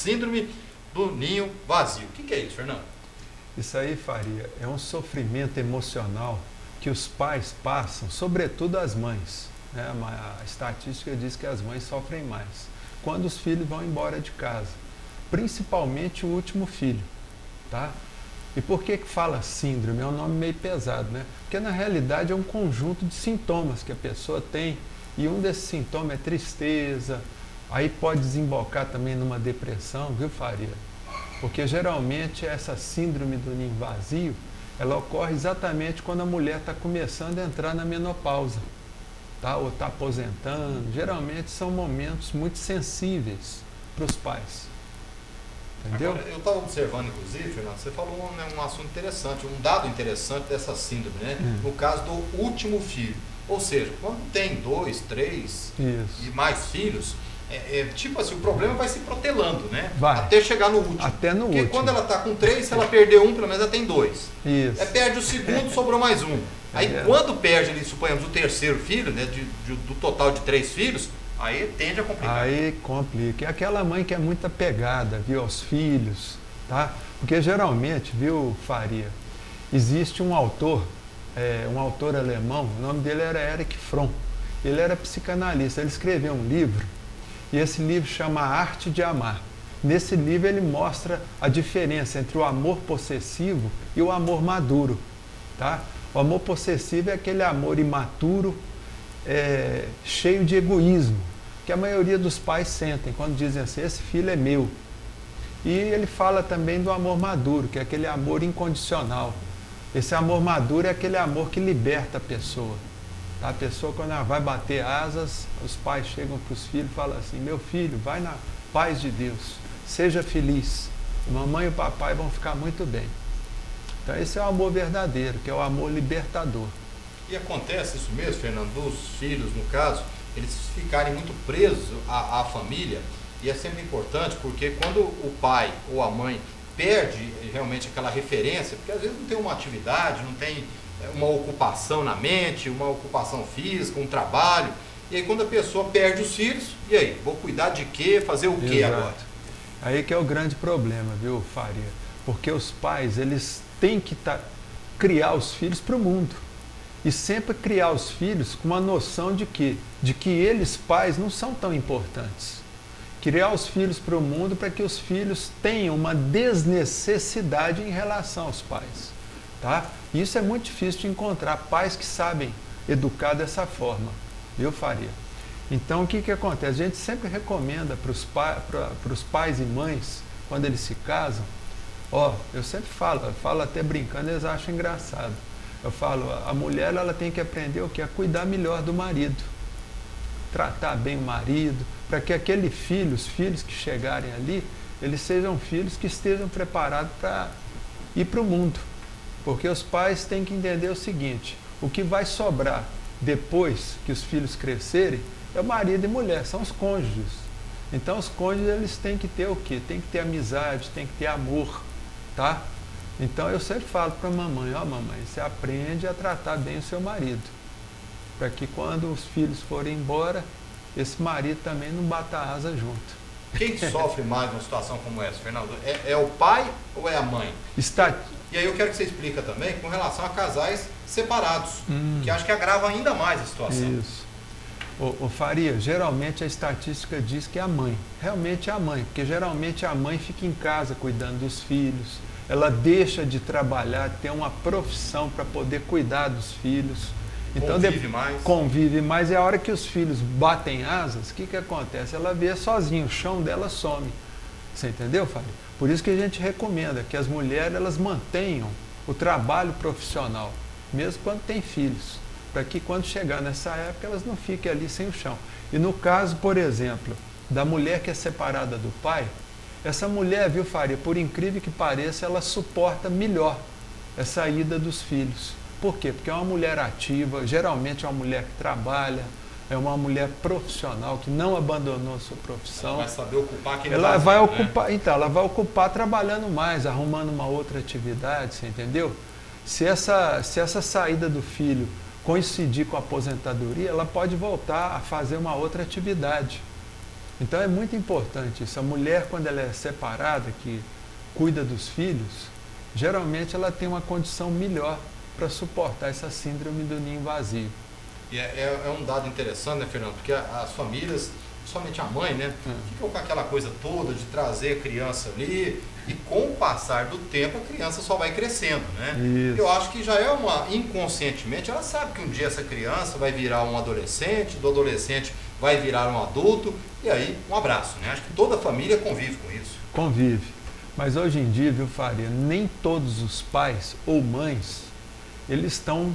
síndrome do ninho vazio. O que é isso, Fernando? Isso aí, Faria, é um sofrimento emocional que os pais passam, sobretudo as mães, né? A estatística diz que as mães sofrem mais quando os filhos vão embora de casa, principalmente o último filho, tá? E por que fala síndrome? É um nome meio pesado, né? Porque na realidade é um conjunto de sintomas que a pessoa tem, e um desses sintomas é tristeza, aí pode desembocar também numa depressão, viu, Faria? Porque geralmente essa síndrome do ninho vazio, ela ocorre exatamente quando a mulher está começando a entrar na menopausa, tá? Ou está aposentando. Geralmente são momentos muito sensíveis para os pais. Entendeu? Agora, eu estava observando, inclusive, Fernando, você falou um assunto interessante, um dado interessante dessa síndrome, né? No caso do último filho. Ou seja, quando tem 2, 3 e mais filhos, tipo assim, o problema vai se protelando, né? Vai. Até chegar no último. Até no Porque último. quando ela está com 3, se ela perder um, pelo menos ela tem 2. Isso. Perde o segundo, sobrou mais um. Aí quando perde ali, suponhamos, o terceiro filho, né? Do total de 3 filhos, aí tende a complicar. Aí complica. É aquela mãe que é muito apegada, viu, aos filhos, tá? Porque geralmente, viu, Faria, existe um autor alemão, o nome dele era Erich Fromm. Ele era psicanalista, ele escreveu um livro, e esse livro chama A Arte de Amar. Nesse livro ele mostra a diferença entre o amor possessivo e o amor maduro, tá? O amor possessivo é aquele amor imaturo, cheio de egoísmo, que a maioria dos pais sentem quando dizem assim, esse filho é meu. E ele fala também do amor maduro, que é aquele amor incondicional. Esse amor maduro é aquele amor que liberta a pessoa. Tá? A pessoa, quando ela vai bater asas, os pais chegam para os filhos e falam assim, meu filho, vai na paz de Deus, seja feliz, mamãe e o papai vão ficar muito bem. Então esse é o amor verdadeiro, que é o amor libertador. E acontece isso mesmo, Fernando, dos filhos, no caso, eles ficarem muito presos à família, e é sempre importante, porque quando o pai ou a mãe perde realmente aquela referência, porque às vezes não tem uma atividade, não tem uma ocupação na mente, uma ocupação física, um trabalho, e aí quando a pessoa perde os filhos, e aí, vou cuidar de quê, fazer o quê agora? Aí que é o grande problema, viu, Faria? Porque os pais, eles têm que criar os filhos para o mundo. E sempre criar os filhos com uma noção de quê? De que eles, pais, não são tão importantes. Criar os filhos para o mundo para que os filhos tenham uma desnecessidade em relação aos pais. Tá? E isso é muito difícil de encontrar pais que sabem educar dessa forma. Viu, Faria? Então, o que acontece? A gente sempre recomenda para os pais e mães, quando eles se casam, eu sempre falo até brincando, eles acham engraçado. Eu falo, a mulher ela tem que aprender o quê? A cuidar melhor do marido. Tratar bem o marido, para que os filhos que chegarem ali, eles sejam filhos que estejam preparados para ir para o mundo. Porque os pais têm que entender o seguinte, o que vai sobrar depois que os filhos crescerem é o marido e mulher, são os cônjuges. Então os cônjuges eles têm que ter o quê? Tem que ter amizade, tem que ter amor, tá? Então eu sempre falo para a mamãe, mamãe, você aprende a tratar bem o seu marido, para que quando os filhos forem embora, esse marido também não bata a asa junto. Quem sofre mais numa situação como essa, Fernando? É o pai ou é a mãe? E aí eu quero que você explique também com relação a casais separados, que acho que agrava ainda mais a situação. Isso. Ô Faria, geralmente a estatística diz que é a mãe. Realmente é a mãe, porque geralmente a mãe fica em casa cuidando dos filhos, ela deixa de trabalhar, tem uma profissão para poder cuidar dos filhos. Então, convive mais, e a hora que os filhos batem asas, o que acontece? Ela vê sozinha, o chão dela some. Você entendeu, Faria? Por isso que a gente recomenda que as mulheres elas mantenham o trabalho profissional, mesmo quando tem filhos, para que quando chegar nessa época elas não fiquem ali sem o chão. E no caso, por exemplo, da mulher que é separada do pai, essa mulher, viu, Faria, por incrível que pareça, ela suporta melhor essa ida dos filhos. Por quê? Porque é uma mulher ativa, geralmente é uma mulher que trabalha, é uma mulher profissional que não abandonou a sua profissão. Ela vai saber ocupar aquele ela vai ocupar, né? Então, ela vai ocupar trabalhando mais, arrumando uma outra atividade, você entendeu? Se essa saída do filho coincidir com a aposentadoria, ela pode voltar a fazer uma outra atividade. Então é muito importante isso. A mulher, quando ela é separada, que cuida dos filhos, geralmente ela tem uma condição melhor para suportar essa síndrome do ninho vazio. E é um dado interessante, né, Fernando? Porque as famílias, somente a mãe, né, ficam com aquela coisa toda de trazer a criança ali, e com o passar do tempo a criança só vai crescendo, né? Isso. Eu acho que já é inconscientemente, ela sabe que um dia essa criança vai virar um adolescente, do adolescente vai virar um adulto, e aí um abraço, né? Acho que toda família convive com isso. Convive. Mas hoje em dia, viu, Faria, nem todos os pais ou mães, eles estão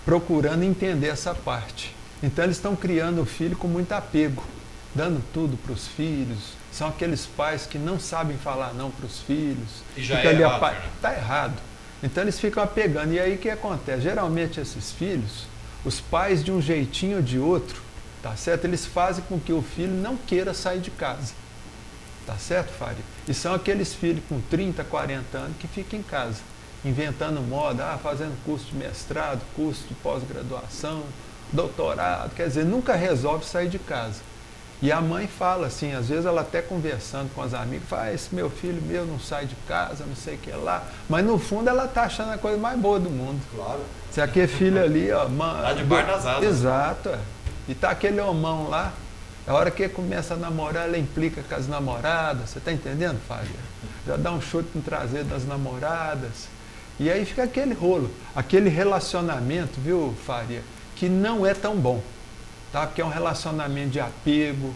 procurando entender essa parte. Então eles estão criando o filho com muito apego, dando tudo para os filhos. São aqueles pais que não sabem falar não para os filhos. E já é errado, né? Está errado. Então eles ficam apegando. E aí o que acontece? Geralmente esses filhos, os pais de um jeitinho ou de outro, tá certo? Eles fazem com que o filho não queira sair de casa. Tá certo, Faria? E são aqueles filhos com 30, 40 anos que ficam em casa, inventando moda, fazendo curso de mestrado, curso de pós-graduação, doutorado, quer dizer, nunca resolve sair de casa. E a mãe fala assim, às vezes ela até conversando com as amigas, fala, esse meu filho meu não sai de casa, não sei o que lá, mas no fundo ela tá achando a coisa mais boa do mundo. Claro. Se aquele filho ali, ó, tá de bar das asas. Exato, e tá aquele homão lá, a hora que ele começa a namorar, ela implica com as namoradas, você tá entendendo, Faria? Já dá um chute no traseiro das namoradas, e aí fica aquele rolo, aquele relacionamento, viu, Faria, que não é tão bom, tá? Porque é um relacionamento de apego,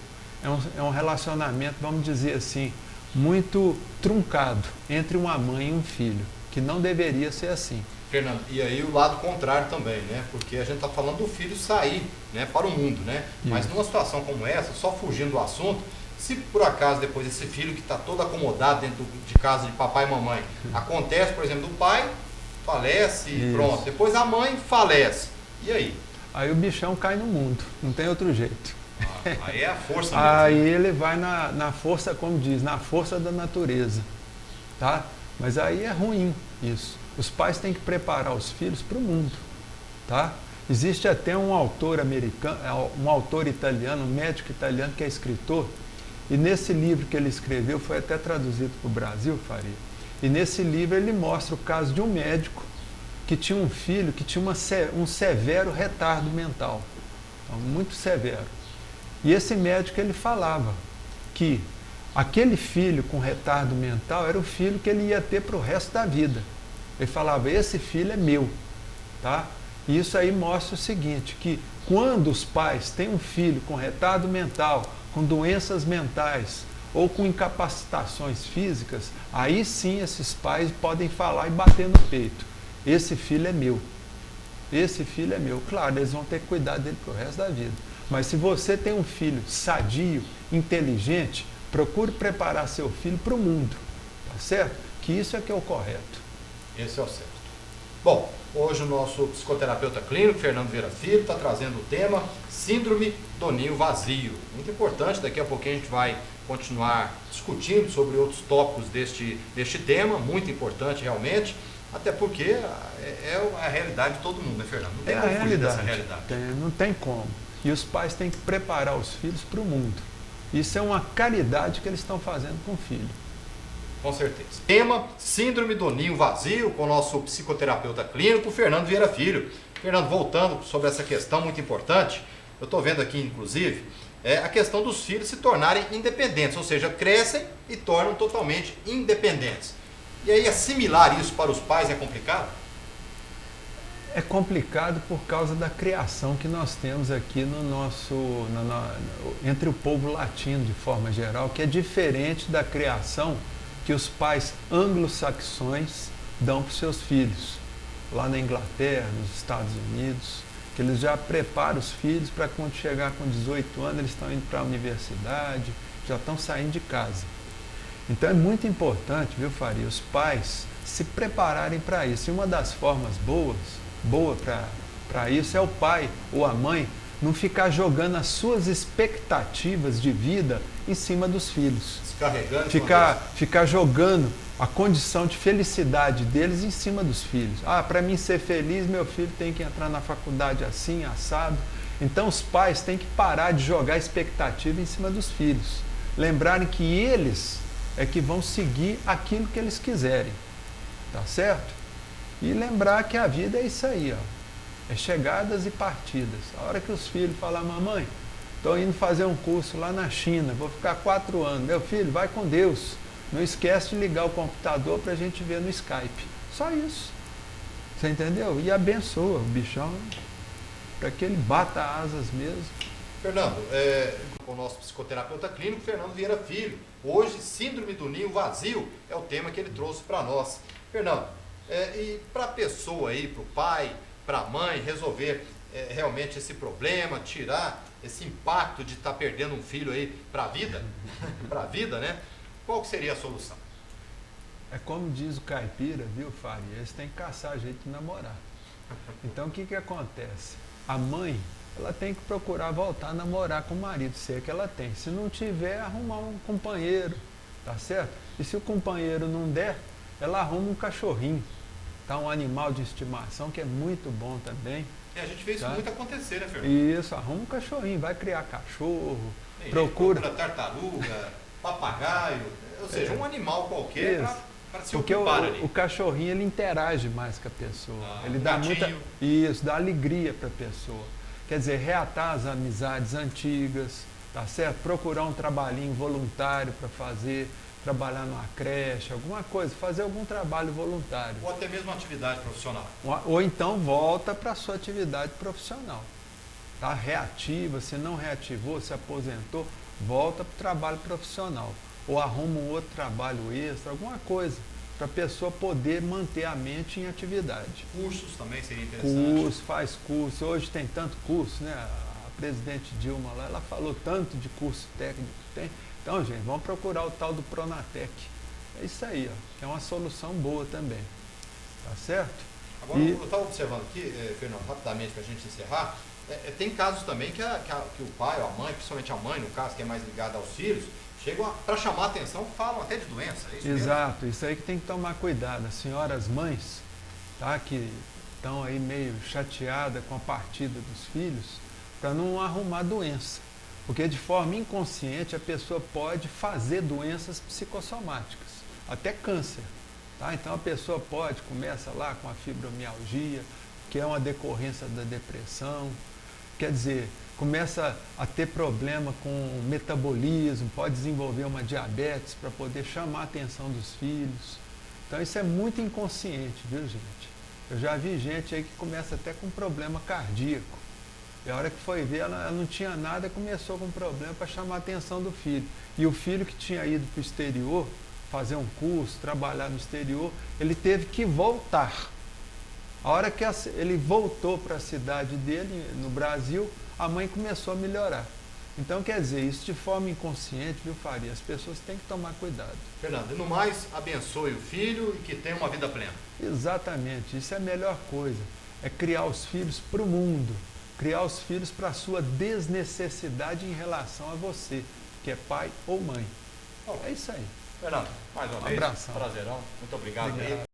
é um relacionamento, vamos dizer assim, muito truncado entre uma mãe e um filho, que não deveria ser assim. Fernando, e aí o lado contrário também, né? Porque a gente está falando do filho sair, né, para o mundo, né? Mas numa situação como essa, só fugindo do assunto, se por acaso depois esse filho que está todo acomodado dentro de casa de papai e mamãe, acontece, por exemplo, do pai falece e pronto, depois a mãe falece, e aí? Aí o bichão cai no mundo, não tem outro jeito. Aí é a força mesmo. Aí ele vai na força, como diz, na força da natureza, tá? Mas aí é ruim isso. Os pais têm que preparar os filhos para o mundo, tá? Existe até um autor americano, um autor italiano, um médico italiano que é escritor, e nesse livro que ele escreveu, foi até traduzido para o Brasil, Faria, e nesse livro ele mostra o caso de um médico que tinha um filho que tinha um severo retardo mental, então, muito severo. E esse médico ele falava que aquele filho com retardo mental era o filho que ele ia ter para o resto da vida. Ele falava, esse filho é meu, tá? E isso aí mostra o seguinte, que quando os pais têm um filho com retardo mental, com doenças mentais ou com incapacitações físicas, aí sim esses pais podem falar e bater no peito. Esse filho é meu. Esse filho é meu. Claro, eles vão ter que cuidar dele pro resto da vida. Mas se você tem um filho sadio, inteligente, procure preparar seu filho para o mundo, tá certo? Que isso é que é o correto. Esse é o certo. Bom, hoje o nosso psicoterapeuta clínico, Fernando Vieira Filho, está trazendo o tema Síndrome do Ninho Vazio. Muito importante, daqui a pouquinho a gente vai continuar discutindo sobre outros tópicos deste tema, muito importante realmente, até porque é a realidade de todo mundo, né, Fernando? Não tem como fugir dessa realidade. Não tem como. E os pais têm que preparar os filhos para o mundo. Isso é uma caridade que eles estão fazendo com o filho. Com certeza. Tema Síndrome do Ninho Vazio com o nosso psicoterapeuta clínico, Fernando Vieira Filho. Fernando, voltando sobre essa questão muito importante, eu estou vendo aqui, inclusive, a questão dos filhos se tornarem independentes, ou seja, crescem e tornam totalmente independentes. E aí assimilar isso para os pais é complicado? É complicado por causa da criação que nós temos aqui entre o povo latino, de forma geral, que é diferente da criação que os pais anglo-saxões dão para os seus filhos, lá na Inglaterra, nos Estados Unidos, que eles já preparam os filhos para quando chegar com 18 anos, eles estão indo para a universidade, já estão saindo de casa. Então é muito importante, viu, Faria, os pais se prepararem para isso. E uma das formas boa para isso é o pai ou a mãe não ficar jogando as suas expectativas de vida em cima dos filhos. Ficar jogando a condição de felicidade deles em cima dos filhos. Para mim ser feliz, meu filho tem que entrar na faculdade assim, assado. Então os pais têm que parar de jogar expectativa em cima dos filhos. Lembrarem que eles é que vão seguir aquilo que eles quiserem. Tá certo? E lembrar que a vida é isso aí, ó. É chegadas e partidas. A hora que os filhos falam, mamãe, estou indo fazer um curso lá na China, vou ficar 4 anos. Meu filho, vai com Deus. Não esquece de ligar o computador para a gente ver no Skype. Só isso. Você entendeu? E abençoa o bichão para que ele bata asas mesmo. Fernando, com o nosso psicoterapeuta clínico, Fernando Vieira Filho. Hoje, síndrome do ninho vazio é o tema que ele trouxe para nós. Fernando, e para a pessoa aí, para o pai, para a mãe, resolver realmente esse problema, tirar esse impacto de estar perdendo um filho aí para a vida, né? Qual que seria a solução? É como diz o caipira, viu, Faria? Eles têm que caçar jeito de namorar. Então, o que acontece? A mãe, ela tem que procurar voltar a namorar com o marido, se é que ela tem. Se não tiver, arrumar um companheiro, tá certo? E se o companheiro não der, ela arruma um cachorrinho, tá? Um animal de estimação, que é muito bom também. E a gente vê isso tá? muito acontecer, né, Fernando? Isso, arruma um cachorrinho, vai criar cachorro, procura tartaruga, papagaio, ou seja, um animal qualquer para se porque ocupar ali. O cachorrinho, ele interage mais com a pessoa, ele dá gatinho. dá alegria para a pessoa. Quer dizer, reatar as amizades antigas, tá certo? Procurar um trabalhinho voluntário para fazer, trabalhar numa creche, alguma coisa, fazer algum trabalho voluntário. Ou até mesmo uma atividade profissional. Ou então volta para a sua atividade profissional. Tá? Reativa, se não reativou, se aposentou, volta para o trabalho profissional. Ou arruma um outro trabalho extra, alguma coisa, para a pessoa poder manter a mente em atividade. Cursos também seria interessante. Curso, faz curso. Hoje tem tanto curso, né? A presidente Dilma lá, ela falou tanto de curso técnico que tem. Então, gente, vamos procurar o tal do Pronatec. É isso aí, ó, que é uma solução boa também. Tá certo? Agora, eu estava observando aqui, Fernando, rapidamente, para a gente encerrar, tem casos também que o pai ou a mãe, principalmente a mãe, no caso, que é mais ligada aos filhos, chegam para chamar a atenção, falam até de doença. É isso Exato, mesmo? isso aí que tem que tomar cuidado. As senhoras mães, tá, que estão aí meio chateadas com a partida dos filhos, para não arrumar doença. Porque de forma inconsciente a pessoa pode fazer doenças psicossomáticas, até câncer. Tá? Então a pessoa começa lá com a fibromialgia, que é uma decorrência da depressão, quer dizer, começa a ter problema com o metabolismo, pode desenvolver uma diabetes para poder chamar a atenção dos filhos. Então isso é muito inconsciente, viu, gente? Eu já vi gente aí que começa até com problema cardíaco. E a hora que foi ver, ela não tinha nada, começou com problema para chamar a atenção do filho. E o filho que tinha ido para o exterior, fazer um curso, trabalhar no exterior, ele teve que voltar. A hora que ele voltou para a cidade dele, no Brasil, a mãe começou a melhorar. Então, quer dizer, isso de forma inconsciente, viu, Faria? As pessoas têm que tomar cuidado. Fernando, e no mais, abençoe o filho e que tenha uma vida plena. Exatamente, isso é a melhor coisa. É criar os filhos para o mundo. Criar os filhos para a sua desnecessidade em relação a você, que é pai ou mãe. É isso aí. Fernando, mais uma vez, abração. Prazerão. Muito obrigado.